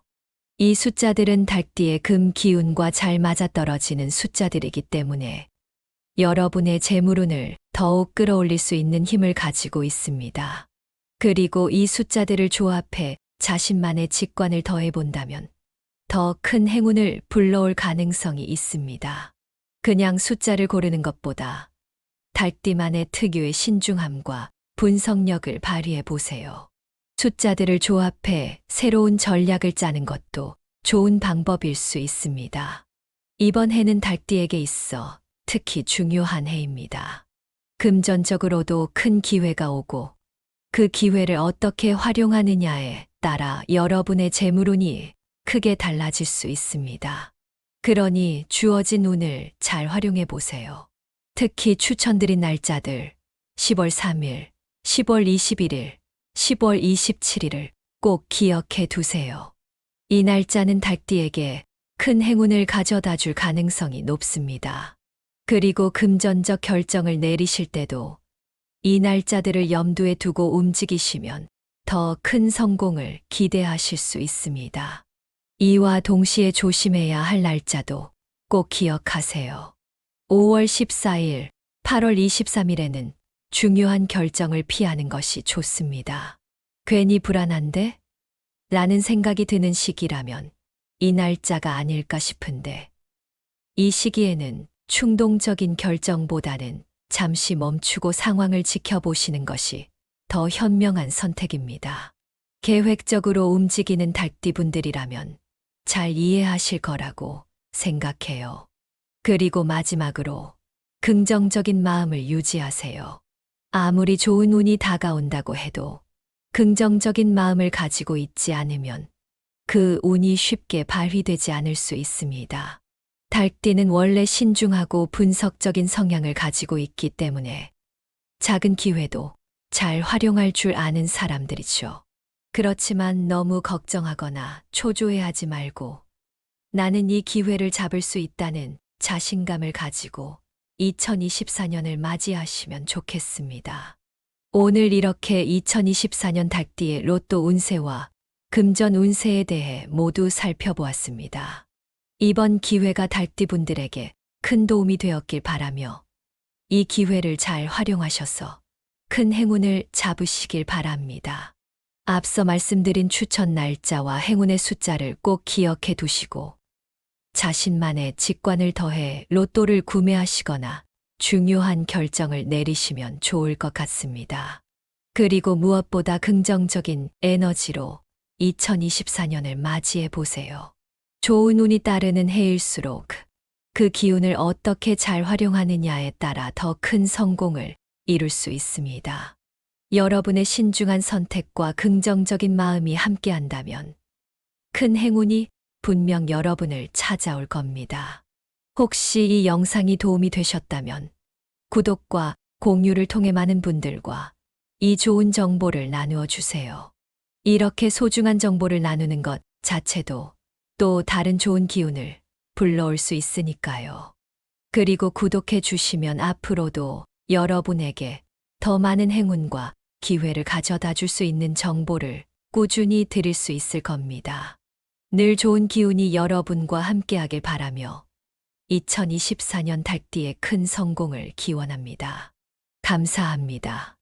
이 숫자들은 달띠의 금 기운과 잘 맞아떨어지는 숫자들이기 때문에 여러분의 재물운을 더욱 끌어올릴 수 있는 힘을 가지고 있습니다. 그리고 이 숫자들을 조합해 자신만의 직관을 더해본다면 더 큰 행운을 불러올 가능성이 있습니다. 그냥 숫자를 고르는 것보다 달띠만의 특유의 신중함과 분석력을 발휘해 보세요. 숫자들을 조합해 새로운 전략을 짜는 것도 좋은 방법일 수 있습니다. 이번 해는 달띠에게 있어 특히 중요한 해입니다. 금전적으로도 큰 기회가 오고 그 기회를 어떻게 활용하느냐에 따라 여러분의 재물운이 크게 달라질 수 있습니다. 그러니 주어진 운을 잘 활용해 보세요. 특히 추천드린 날짜들 10월 3일, 10월 21일, 10월 27일을 꼭 기억해 두세요. 이 날짜는 달띠에게 큰 행운을 가져다 줄 가능성이 높습니다. 그리고 금전적 결정을 내리실 때도 이 날짜들을 염두에 두고 움직이시면 더 큰 성공을 기대하실 수 있습니다. 이와 동시에 조심해야 할 날짜도 꼭 기억하세요. 5월 14일, 8월 23일에는 중요한 결정을 피하는 것이 좋습니다. 괜히 불안한데? 라는 생각이 드는 시기라면 이 날짜가 아닐까 싶은데 이 시기에는 충동적인 결정보다는 잠시 멈추고 상황을 지켜보시는 것이 더 현명한 선택입니다. 계획적으로 움직이는 달띠분들이라면 잘 이해하실 거라고 생각해요. 그리고 마지막으로 긍정적인 마음을 유지하세요. 아무리 좋은 운이 다가온다고 해도 긍정적인 마음을 가지고 있지 않으면 그 운이 쉽게 발휘되지 않을 수 있습니다. 달띠는 원래 신중하고 분석적인 성향을 가지고 있기 때문에 작은 기회도 잘 활용할 줄 아는 사람들이죠. 그렇지만 너무 걱정하거나 초조해하지 말고 나는 이 기회를 잡을 수 있다는 자신감을 가지고 2024년을 맞이하시면 좋겠습니다. 오늘 이렇게 2024년 달띠의 로또 운세와 금전 운세에 대해 모두 살펴보았습니다. 이번 기회가 달띠분들에게 큰 도움이 되었길 바라며 이 기회를 잘 활용하셔서 큰 행운을 잡으시길 바랍니다. 앞서 말씀드린 추천 날짜와 행운의 숫자를 꼭 기억해 두시고 자신만의 직관을 더해 로또를 구매하시거나 중요한 결정을 내리시면 좋을 것 같습니다. 그리고 무엇보다 긍정적인 에너지로 2024년을 맞이해 보세요. 좋은 운이 따르는 해일수록 그 기운을 어떻게 잘 활용하느냐에 따라 더 큰 성공을 이룰 수 있습니다. 여러분의 신중한 선택과 긍정적인 마음이 함께한다면 큰 행운이 분명 여러분을 찾아올 겁니다. 혹시 이 영상이 도움이 되셨다면 구독과 공유를 통해 많은 분들과 이 좋은 정보를 나누어 주세요. 이렇게 소중한 정보를 나누는 것 자체도 또 다른 좋은 기운을 불러올 수 있으니까요. 그리고 구독해 주시면 앞으로도 여러분에게 더 많은 행운과 기회를 가져다 줄 수 있는 정보를 꾸준히 드릴 수 있을 겁니다. 늘 좋은 기운이 여러분과 함께하길 바라며 2024년 달띠의 큰 성공을 기원합니다. 감사합니다.